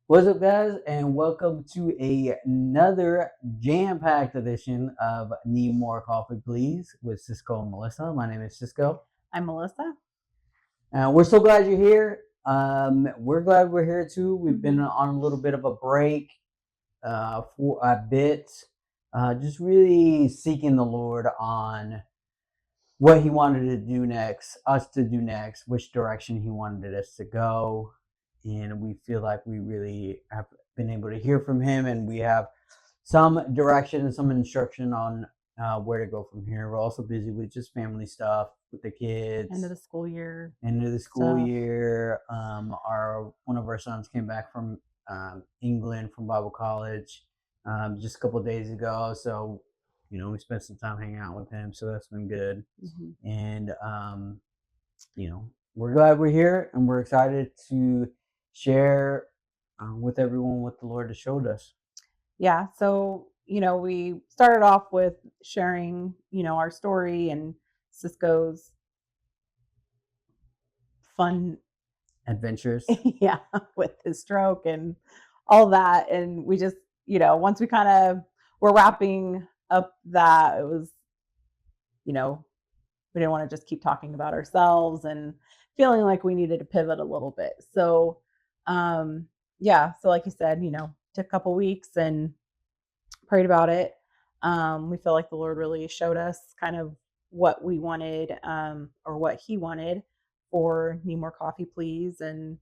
What's up, guys, and welcome to another jam-packed edition of Need More Coffee, Please, with Cisco and Melissa. My name is Cisco. I'm Melissa. We're so glad you're here. We're glad we're here too. We've been Mhm. on a little bit of a break for a bit, just really seeking the Lord on what He wanted to do next, us to do next, which direction He wanted us to go. And we feel like we really have been able to hear from Him, and we have some direction and some instruction on where to go from here. We're also busy with just family stuff with the End of kids. the school year End of the school stuff. year. Our one of our sons came back from England from Bible college just a couple of days ago. So we spent some time hanging out with him. So that's been good. hmm And we're glad we're here, and we're excited to share with everyone what the Lord has showed us. Yeah. So, we started off with sharing, our story and Cisco's fun, Adventures. yeah, with his stroke and all that. And we just, once we kind of were wrapping up that, it was, you know, we didn't want to just keep talking about ourselves and feeling like we needed to pivot a little bit. So, yeah. So, like you said, took a couple weeks and prayed about it. We feel like the Lord really showed us kind of what we wanted, or what He wanted for Need More Coffee, Please, and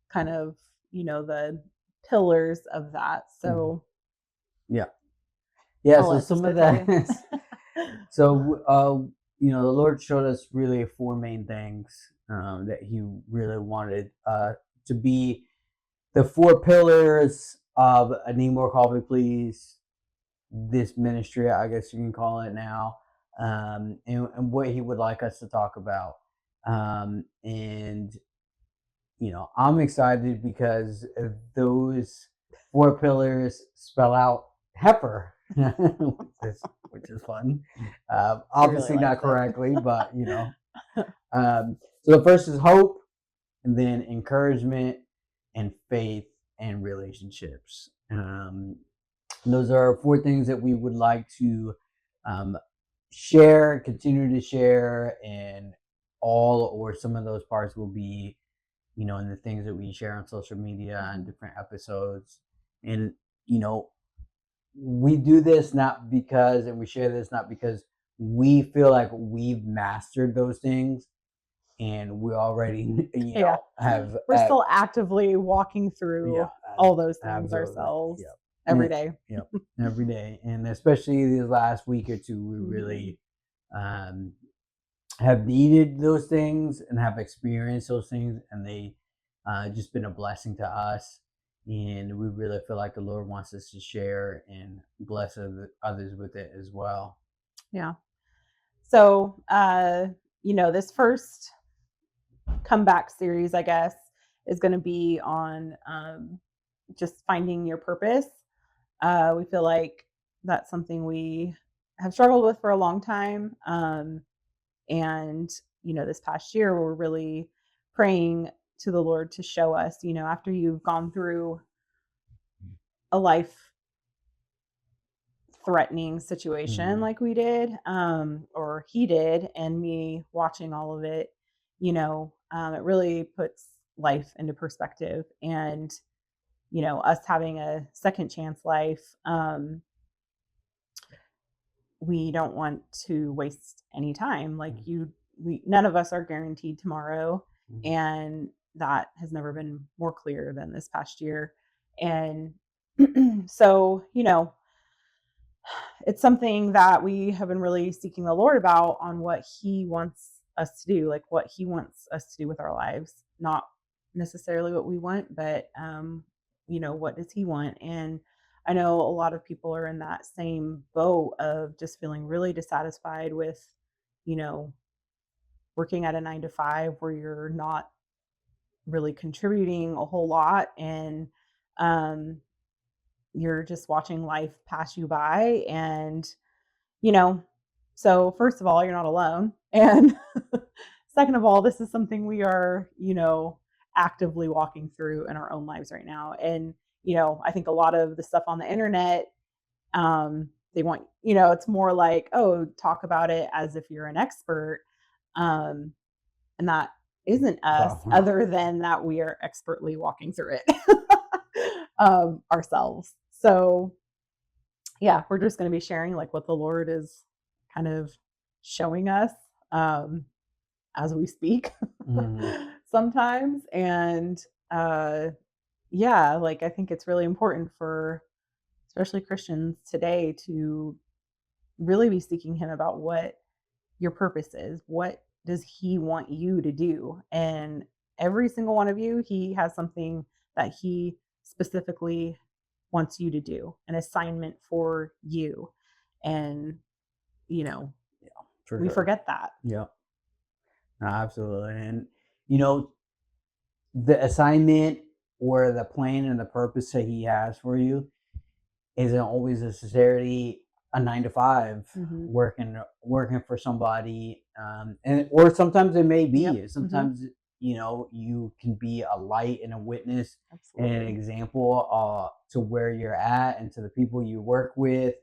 kind of, the pillars of that. Mhm. So Yeah. Yeah. I'll So let some Cisco of tell you. that. So, the Lord showed us really four main things that He really wanted to be the four pillars of a Need More Coffee, Please, this ministry, I guess you can call it now, and what He would like us to talk about. And I'm excited because those four pillars spell out heifer, which is fun. He really Obviously likes not it. correctly, but so the first is hope, and then encouragement, and faith, and relationships. Those are four things that we would like to um, share, continue to share, and all or some of those parts will be in the things that we share on social media and Mhm. different episodes. And, you know, we do this not because, and we share this not because we feel like we've mastered those things and we already, Yeah. have, We're still actively walking yeah, through all those things absolutely. ourselves Yep. every day. Yep. Every day. And especially these last week or two, we Mhm. really, um, have needed those things and have experienced those things, and they just been a blessing to us. And we really feel like the Lord wants us to share and bless others with it as well. Yeah. So, this first comeback series, I guess, is going to be on, just finding your purpose. We feel like that's something we have struggled with for a long time. And, this past year, we're really praying to the Lord to show us, after you've gone through a life threatening situation Mhm. like we did, or he did, and me watching all of it, it really puts life into perspective. And, us having a second chance life, we don't want to waste any time. Like none of us are guaranteed tomorrow. Mhm. And that has never been more clear than this past year. And so, it's something that we have been really seeking the Lord about on what He wants us to do, like what He wants us to do with our lives. Not necessarily what we want, but what does He want? And I know a lot of people are in that same boat of just feeling really dissatisfied with, you know, working at a 9 to 5 where you're not really contributing a whole lot, and um, you're just watching life pass you by. And you know, so first of all, you're not alone. And second of all, this is something we are, actively walking through in our own lives right now. And I think a lot of the stuff on the internet, they want, it's more like, oh, talk about it as if you're an expert. Um, and that isn't us, So, other than that we are expertly walking through it ourselves. So yeah, we're just going to be sharing like what the Lord is kind of showing us um, as we speak mhm, sometimes. And yeah, like I think it's really important for especially Christians today to really be seeking Him about what your purpose is. What does He want you to do? And every single one of you, He has something that He specifically wants you to do, an assignment for you. And, you know, yeah, for we sure. forget that. Yeah, no, absolutely. And you know, the assignment or the plan and the purpose that he has for you isn't always necessarily a 9 to 5 Hmm. working for somebody, and or sometimes it may Yep. be. Hmm. Sometimes you can be a light and a witness and an Absolutely. example to where you're at and to the people you work with,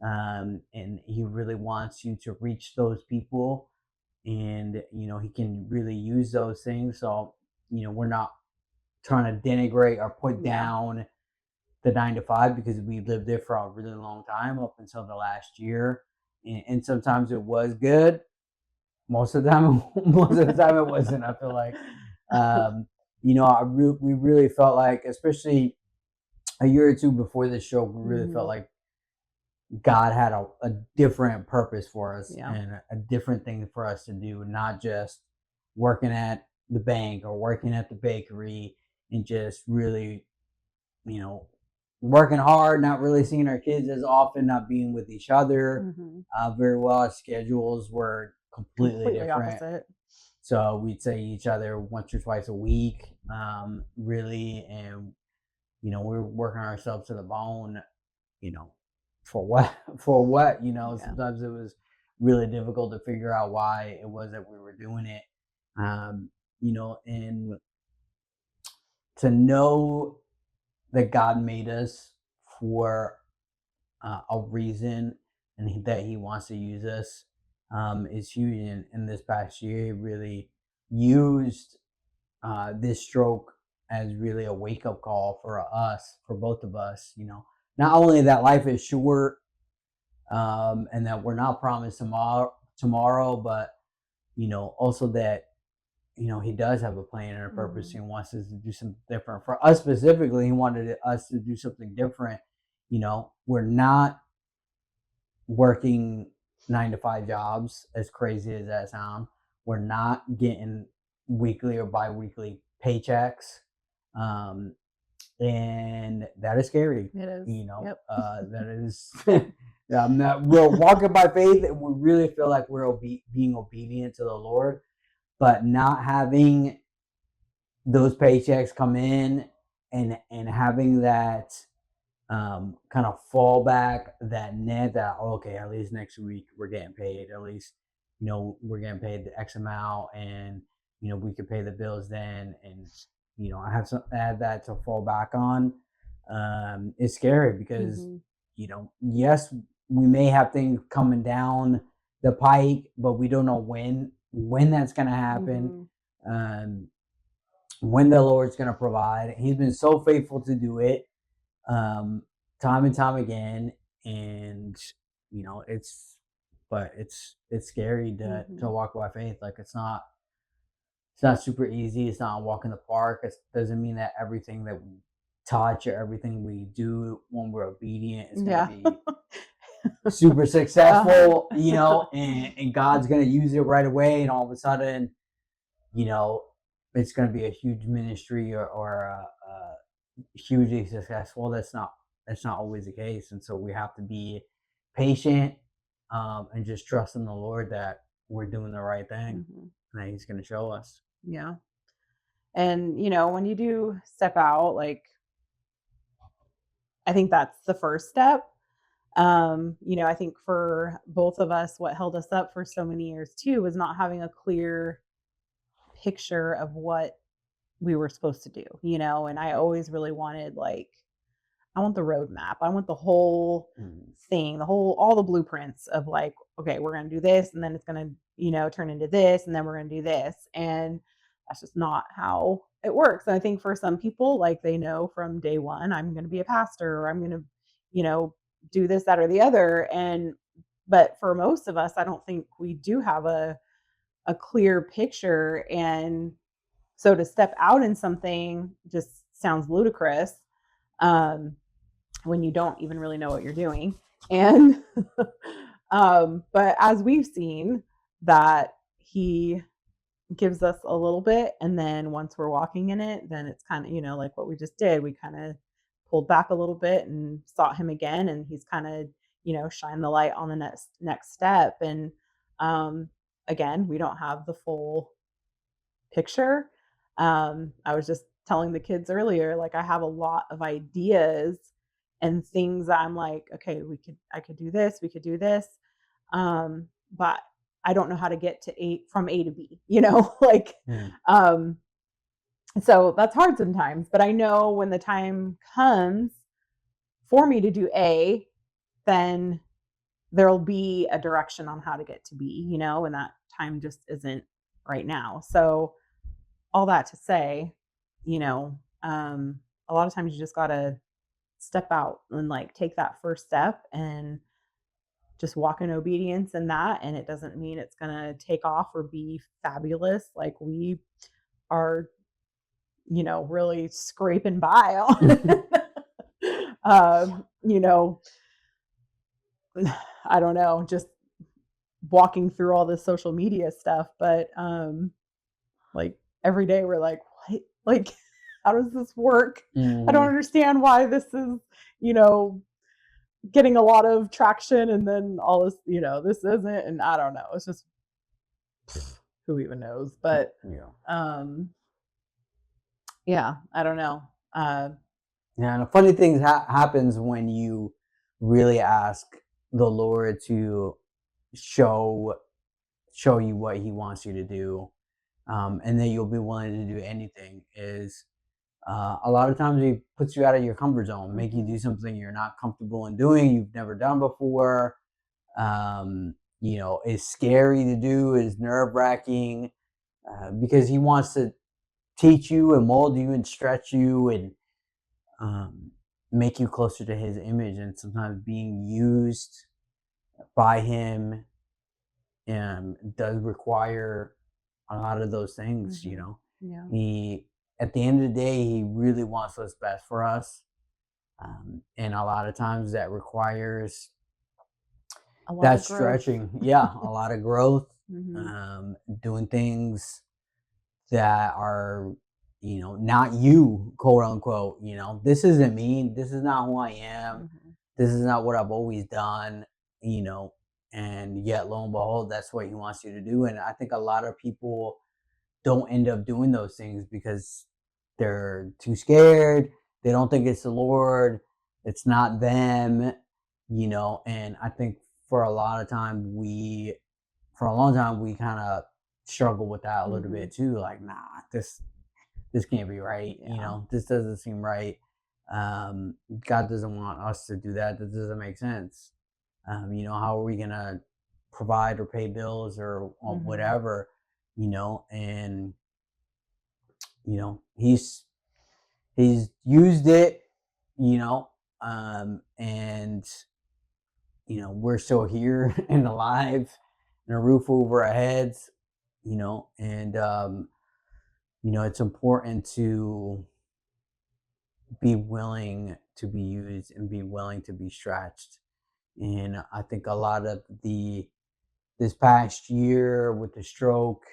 and he really wants you to reach those people, and he can really use those things. So we're not trying to denigrate or put Yeah. down the 9 to 5 because we lived there for a really long time up until the last year, and sometimes it was good. Most of the time, most of the time it wasn't. I feel like, um, we really felt like, especially a year or two before this show, we really felt Hmm. like God had a different purpose for us Yeah. and a different thing for us to do, not just working at the bank or working at the bakery and just really, you know, working hard, not really seeing our kids as often, not being with each other Hmm. very well. Our schedules were completely Completely different. opposite. So we'd see each other once or twice a week, really. And, we were working ourselves to the bone, you know, for what, for what, Yeah. sometimes it was really difficult to figure out why it was that we were doing it. And to know that God made us for a reason and that he wants to use us is huge. In this past year, he really used this stroke as really a wake up call for us, for both of us. Not only that life is short, and that we're not promised tomorrow, but also that he does have a plan and a purpose. Hmm. He wants us to do something different. For us specifically, he wanted us to do something different. We're not working 9 to 5 jobs, as crazy as that sounds. We're not getting weekly or bi-weekly paychecks. Um, and that is scary. It is. Yep. That is, we're walking by faith and we really feel like we're being obedient to the Lord, but not having those paychecks come in and having that kind of fallback, that net, that okay, at least next week we're getting paid, at least we're getting paid the X amount, and we could pay the bills then, and I have that to fall back on. It's scary because Hmm. yes, we may have things coming down the pike, but we don't know when that's going to happen. Hmm. um, when the Lord's going to provide. He's been so faithful to do it, um, time and time again, and but it's scary to Hmm. walk by faith. Like it's not super easy. It's not a walk in the park. It doesn't mean that everything that we touch or everything we do when we're obedient is going to Yeah. be super Uh-huh. successful, and God's going to use it right away, and all of a sudden, you know, it's going to be a huge ministry or hugely successful. That's not always the case, and so we have to be patient, and just trust in the Lord that we're doing the right thing Hmm. and that He's going to show us. Yeah. And, when you do step out, like, I think that's the first step. I think for both of us, what held us up for so many years too was not having a clear picture of what we were supposed to do, and I always really wanted like I want the roadmap. I want the whole Mhm. thing, all the blueprints of like, okay, we're going to do this and then it's going to, turn into this and then we're going to do this. And that's just not how it works. And I think for some people, like they know from day one, I'm going to be a pastor or I'm going to, you know, do this, that, or the other. But for most of us, I don't think we do have a clear picture. And so to step out in something just sounds ludicrous. Um, when you don't even really know what you're doing. And but as we've seen that he gives us a little bit and then once we're walking in it, then it's kind of, like what we just did. We kind of pulled back a little bit and sought him again and he's kind of, shine the light on the next step. And um again, we don't have the full picture. I was just telling the kids earlier, like I have a lot of ideas and things that I'm like, okay, I could do this, we could do this. But I don't know how to get to from A to B, like, Mm. um, so that's hard sometimes, but I know when the time comes for me to do A, then there'll be a direction on how to get to B, and that time just isn't right now. So all that to say, a lot of times you just gotta step out and like take that first step and just walk in obedience in that. And it doesn't mean it's gonna take off or be fabulous. Like we are, really scraping by on you know, I don't know, just walking through all this social media stuff. But like every day we're like, what? Like, how does this work? I don't Mhm. understand why this is, you know, getting a lot of traction and then all this, this isn't. And I don't know. It's just who even knows. But Yeah. um yeah, I don't know. Yeah, and the funny things happens when you really ask the Lord to show show you what He wants you to do, and then you'll be willing to do anything. Is a lot of times He puts you out of your comfort zone, make you Mhm, do something you're not comfortable in doing, you've never done before. It's scary to do, it's nerve wracking, because He wants to teach you and mold you and stretch you and um, make you closer to His image. And sometimes being used by Him does require a lot of those things. mhm. Yeah. He, at the end of the day, He really wants what's best for us. And a lot of times that requires A lot that of growth. stretching. Yeah, a lot of growth, Mhm, doing things that are, not you, quote unquote. This isn't me. This is not who I am. mhm, This is not what I've always done, you know. And yet, lo and behold, that's what He wants you to do. And I think a lot of people don't end up doing those things because they're too scared. They don't think it's the Lord. It's not them, And I think for a lot of time, for a long time, we kind of struggle with that a little mhm. bit too. Like, nah, this can't be right. Yeah. This doesn't seem right. Um, God doesn't want us to do that. That doesn't make sense. How are we gonna provide or pay bills or Mhm, whatever? And he's used it. You know, and we're still here and alive, and a roof over our heads. And it's important to be willing to be used and be willing to be stretched. And I think a lot of this past year with the stroke,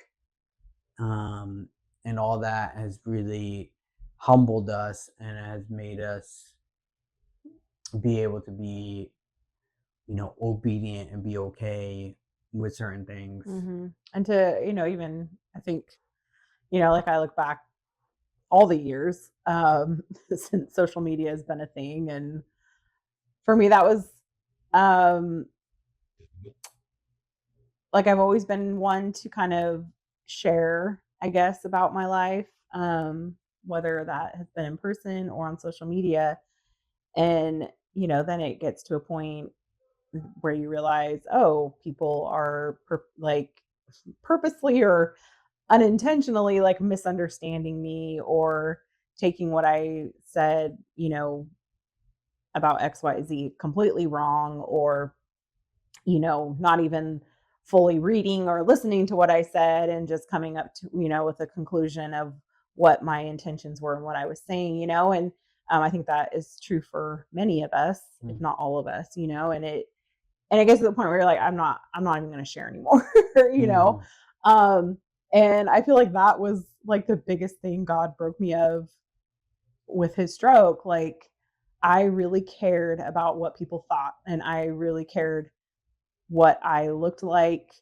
um, and all that has really humbled us and has made us be able to be, obedient and be okay with certain things. mhm. And to, even I think, like I look back all the years since social media has been a thing, and for me that was um like I've always been one to kind of share, I guess, about my life, whether that has been in person or on social media. And, then it gets to a point where you realize, oh, people are like purposely or unintentionally like misunderstanding me or taking what I said, about XYZ completely wrong, or, not even fully reading or listening to what I said and just coming up to, with a conclusion of what my intentions were and what I was saying, and I think that is true for many of us, if Mm. not all of us, and it gets to the point where you're like, I'm not even going to share anymore, you know? Mhm. Um, and I feel like that was like the biggest thing God broke me of with his stroke. Like, I really cared about what people thought, and I really cared what I looked like,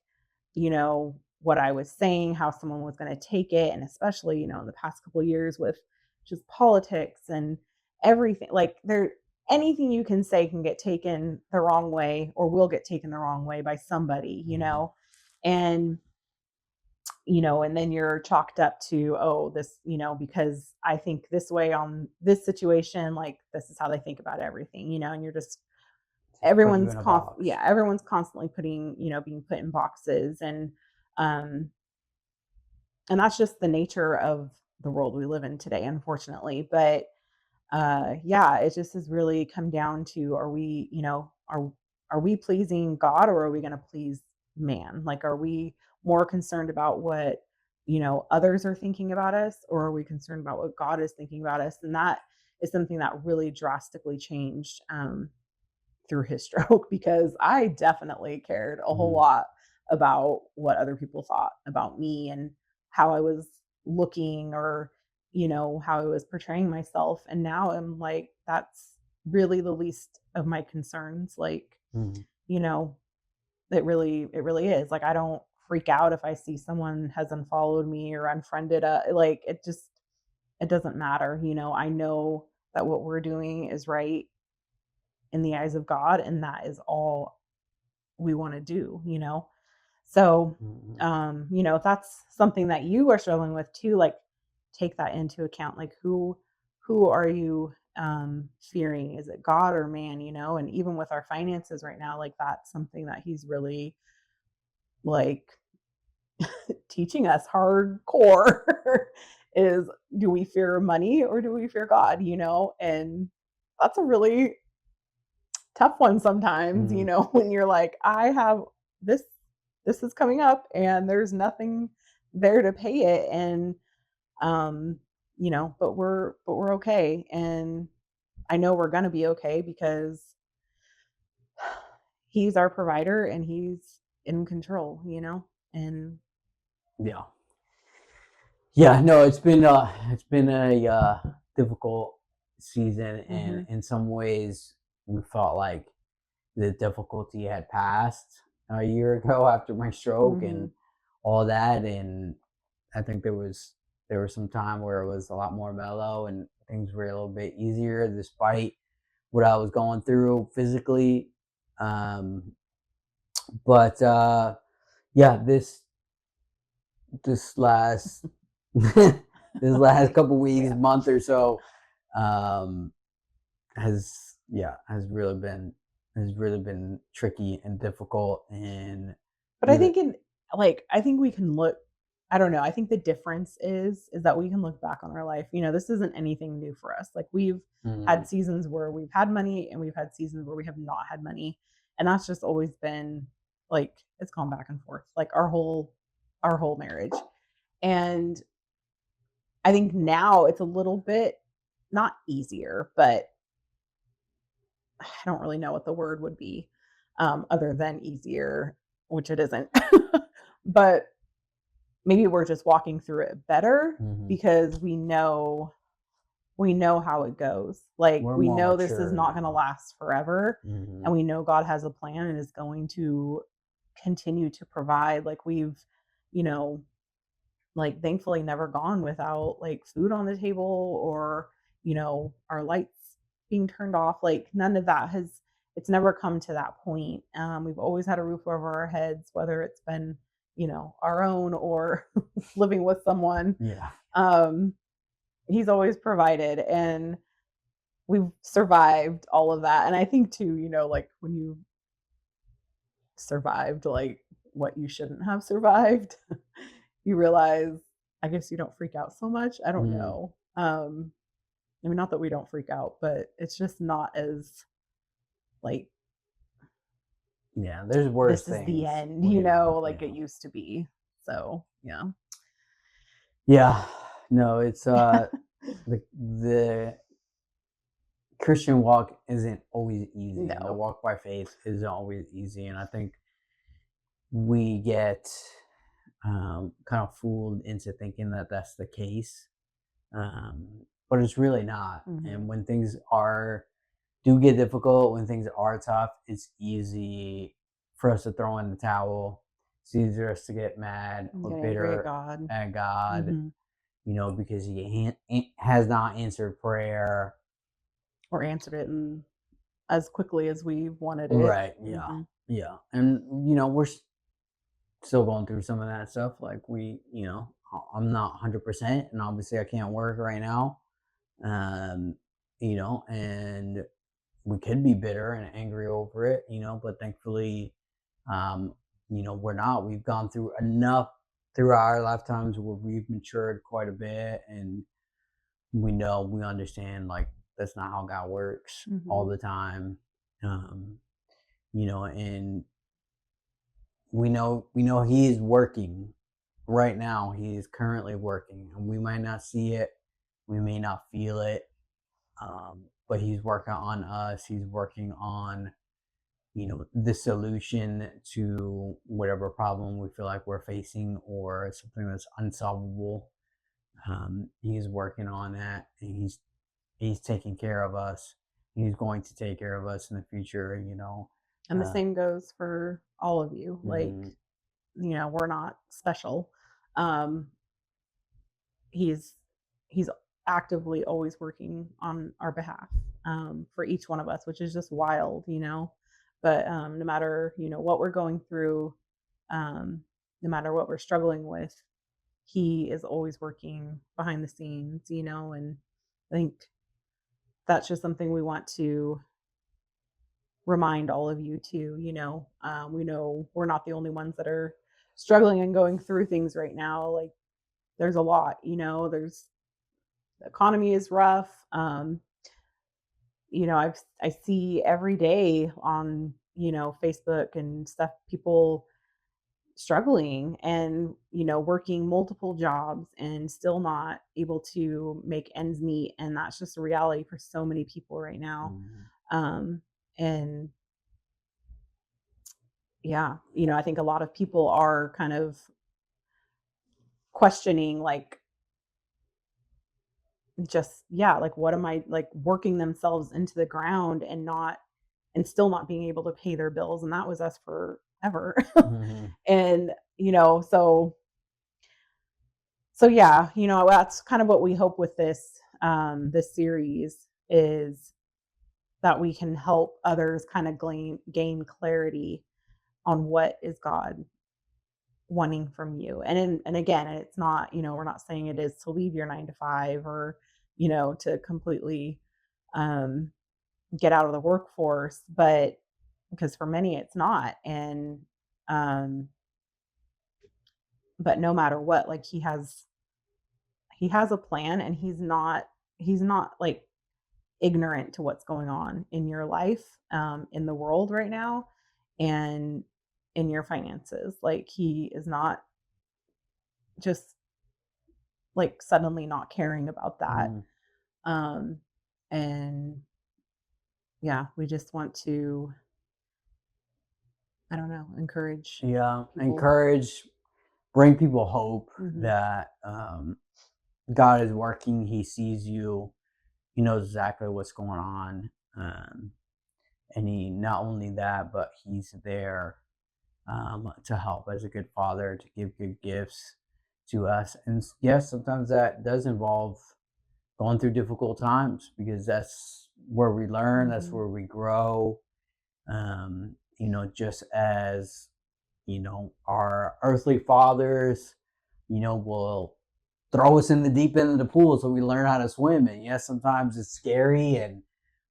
what I was saying, how someone was going to take it. And especially, in the past couple of years with just politics and everything, like anything you can say can get taken the wrong way or will get taken the wrong way by somebody, Mhm. and and then you're chalked up to, oh, this, because I think this way on this situation, like this is how they think about everything, and you're just Just put you in a box. everyone's constantly putting, being put in boxes, um and that's just the nature of the world we live in today, unfortunately. But yeah, it just has really come down to, are we, are we pleasing God, or are we going to please man? Like, are we more concerned about what, others are thinking about us, or are we concerned about what God is thinking about us? And that is something that really drastically changed through his stroke, because I definitely cared a whole Mhm. lot about what other people thought about me and how I was looking, or how I was portraying myself. And now I'm like, that's really the least of my concerns. Like, Mhm. you know, it really is. Like, I don't freak out if I see someone has unfollowed me or unfriended, like, it doesn't matter. I know that what we're doing is right in the eyes of God, and that is all we want to do, So, Mhm. if that's something that you are struggling with too, like, take that into account. Like, who are you fearing? Is it God or man, And even with our finances right now, like, that's something that he's really like teaching us hardcore is, do we fear money or do we fear God, And that's a really tough one sometimes, Mhm. when you're like, I have this this is coming up and there's nothing there to pay it. And um, but we're okay. And I know we're gonna be okay because he's our provider and he's in control, And Yeah. Yeah, no, it's been a difficult season, and mhm, in some ways we felt like the difficulty had passed a year ago after my stroke and mhm, all that. And I think there was some time where it was a lot more mellow and things were a little bit easier despite what I was going through physically. Um, but yeah, this last this last couple weeks, yeah. month or so, um, has really been tricky and difficult, and But I really. think I think we can look, I don't know, I think the difference is that we can look back on our life. This isn't anything new for us. Like, we've had Mm, seasons where we've had money and we've had seasons where we have not had money. And that's just always been like, it's gone back and forth, like our whole marriage. And I think now it's a little bit not easier, but I don't really know what the word would be, other than easier, which it isn't. But maybe we're just walking through it better mhm. because we know how it goes. Like, We're we more know this is mature not going to now. last forever, Mhm. and we know God has a plan and is going to continue to provide. Like, we've, you know, like, thankfully never gone without like food on the table, or our lights being turned off. Like, none of that has, it's never come to that point. We've always had a roof over our heads, whether it's been our own or living with someone. Yeah. um he's always provided. And we've survived all of that. And I think too, like when you survived like what you shouldn't have survived, you realize I guess you don't freak out so much. I don't Mm, know. I mean, not that we don't freak out, but it's just not as like yeah, there's worse this is the things, end, like it yeah. used to be. So yeah. Yeah, no, it's the Christian walk isn't always easy, and the No. walk by faith isn't always easy. And I think we get kind of fooled into thinking that that's the case, but it's really not. Hmm. And when things do get difficult, when things are tough, it's easy for us to throw in the towel. It's easier for us to get mad or Getting angry at bitter God. at God, Hmm. because he has not answered prayer. Or answered it as quickly as we wanted it. Right. Yeah. Hmm. Yeah. And, we're still going through some of that stuff. Like, I'm not 100%, and obviously I can't work right now. Um, and we could be bitter and angry over it, but thankfully, um, we're not. We've gone through enough throughout our lifetimes where we've matured quite a bit, and we understand, like, that's not how God works all Hmm. the time. Um, and we know he is working right now. He is currently working, and we might not see it, we may not feel it, but he's working on us. He's working on the solution to whatever problem we feel like we're facing, or something that's unsolvable. He's working on that, and he's taking care of us. He's going to take care of us in the future. And the uh, same goes for all of you. Like, mhm. we're not special. Um, he's he's actively always working on our behalf, for each one of us, which is just wild. But no matter what we're going through, um, no matter what we're struggling with, he is always working behind the scenes. And I think that's just something we want to remind all of you too. We know we're not the only ones that are struggling and going through things right now. Like, there's a lot. There's the economy is rough. I see every day on Facebook and stuff, people struggling and working multiple jobs and still not able to make ends meet, and that's just a reality for so many people right now. Mhm. And yeah, I think a lot of people are kind of questioning, like, just, yeah, like, what am I, like, working themselves into the ground and still not being able to pay their bills, and that was us forever. Mhm. And so yeah, that's kind of what we hope with this series, is that we can help others kind of gain clarity on what is God wanting from you. And again, it's not, we're not saying it is to leave your 9 to 5, or to completely um get out of the workforce, but because for many it's not. And um but no matter what, like, he has a plan, and he's not like ignorant to what's going on in your life, in the world right now, and in your finances. Like, he is not just like suddenly not caring about that. Mhm. um and yeah, we just want to, I don't know, encourage Yeah, people. encourage, bring people hope Hmm. that God is working. He sees you. He knows exactly what's going on, and he not only that, but he's there to help as a good father, to give good gifts to us. And yes, sometimes that does involve going through difficult times, because that's where we learn. That's Hmm. where we grow. Just as our earthly fathers, will throw us in the deep end of the pool so we learn how to swim. And yes, sometimes it's scary, and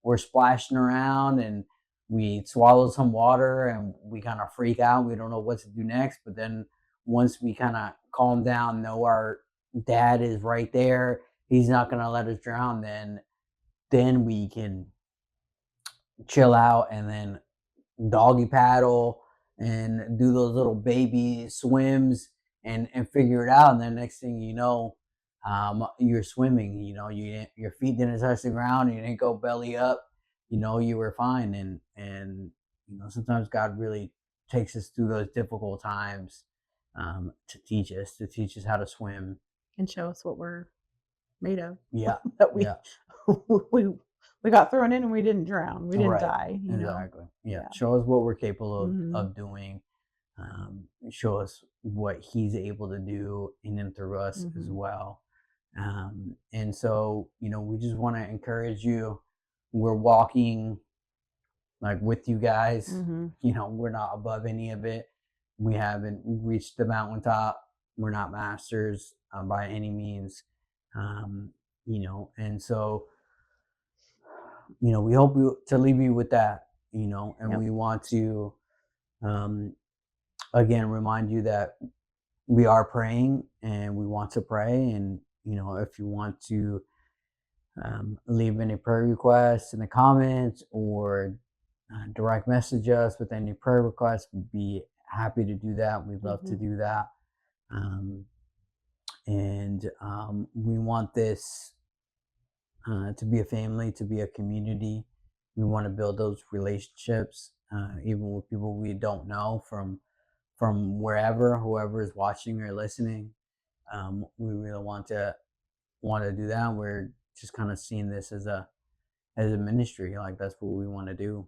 we're splashing around and we swallow some water and we kind of freak out. We don't know what to do next. But then once we kind of calm down, know our dad is right there, he's not going to let us drown, then we can chill out and then doggy paddle and do those little baby swims and figure it out. And then next thing you know, you're swimming. Your feet didn't touch the ground. You didn't go belly up. You were fine. And sometimes God really takes us through those difficult times to teach us how to swim. And show us what we're made of. Yeah, That we yeah, we got thrown in and we didn't drown. We didn't right, die. exactly. Yeah, Yeah. show us what we're capable Mhm. of doing. Show us what He's able to do in and through us as Mhm. well. And so, we just want to encourage you. We're walking like with you guys. Mhm. We're not above any of it. We haven't reached the mountaintop. We're not masters by any means. And so, we hope to leave you with that, and Yep. we want to, um, again, remind you that we are praying and we want to pray. And, if you want to leave any prayer requests in the comments or direct message us with any prayer requests, we'd be happy to do that. We'd love to Mhm. do that. Um, and we want this to be a family, to be a community. We want to build those relationships, even with people we don't know from wherever, whoever is watching or listening. We really want to do that. We're just kind of seeing this as a ministry. Like that's what we want to do.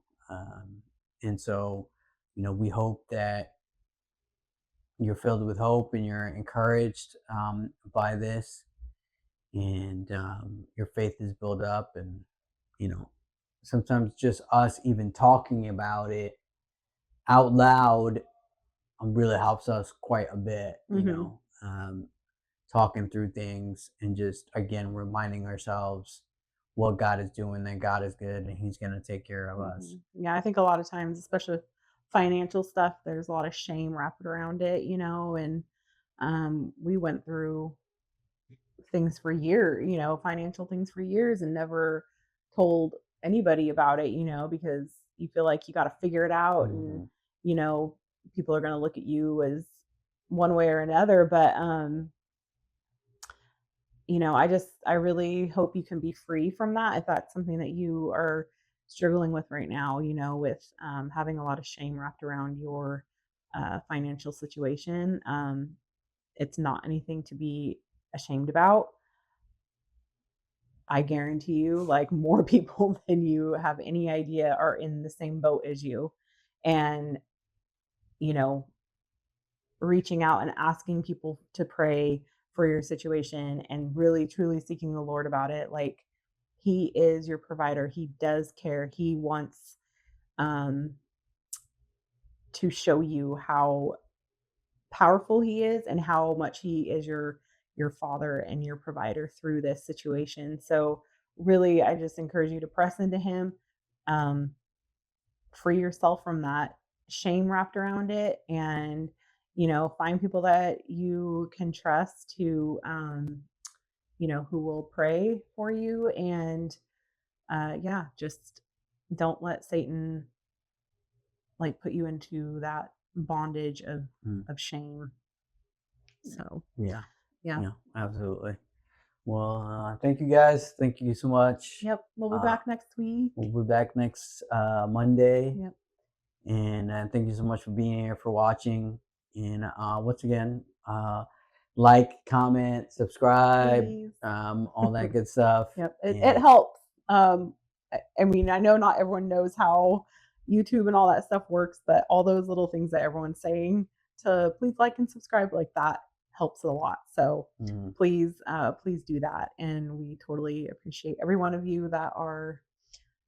And so, we hope that you're filled with hope and you're encouraged by this, and your faith is built up. And you know, sometimes just us even talking about it out loud really helps us quite a bit. Mhm. Talking through things and just again reminding ourselves what God is doing, that God is good and He's going to take care of us. Yeah, I think a lot of times, especially with financial stuff, there's a lot of shame wrapped around it, and we went through things for years, financial things for years and never told anybody about it, because you feel like you got to figure it out and Hmm. you know people are going to look at you as one way or another, but I really hope you can be free from that if that's something that you are struggling with right now, with having a lot of shame wrapped around your financial situation. It's not anything to be ashamed about. I guarantee you, like, more people than you have any idea are in the same boat as you. And, you know, reaching out and asking people to pray for your situation and really truly seeking the Lord about it. Like, He is your provider. He does care. He wants um, to show you how powerful He is and how much He is your father and your provider through this situation. So really, I just encourage you to press into Him, um, free yourself from that shame wrapped around it, and find people that you can trust who will pray for you, and yeah, just don't let Satan like put you into that bondage of Mm. shame. So Yeah, yeah. yeah, absolutely. Well, thank you guys. Thank you so much. Yep, we'll be Uh, back next week. we'll be back next Monday. Yep, And thank you so much for being here, for watching. And once again, like, comment, subscribe, please. all that good stuff. Yep, it And helps. I mean, I know not everyone knows how YouTube and all that stuff works, but all those little things that everyone's saying to please like and subscribe, like that helps a lot. So mm, please do that, and we totally appreciate every one of you that are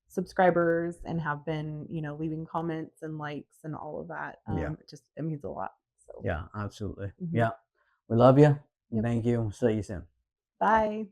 subscribers and have been, leaving comments and likes and all of that. yeah, It means a lot. So yeah, absolutely. mhm. Yeah, we love you. And Yep. thank you. See you soon. Bye. Bye.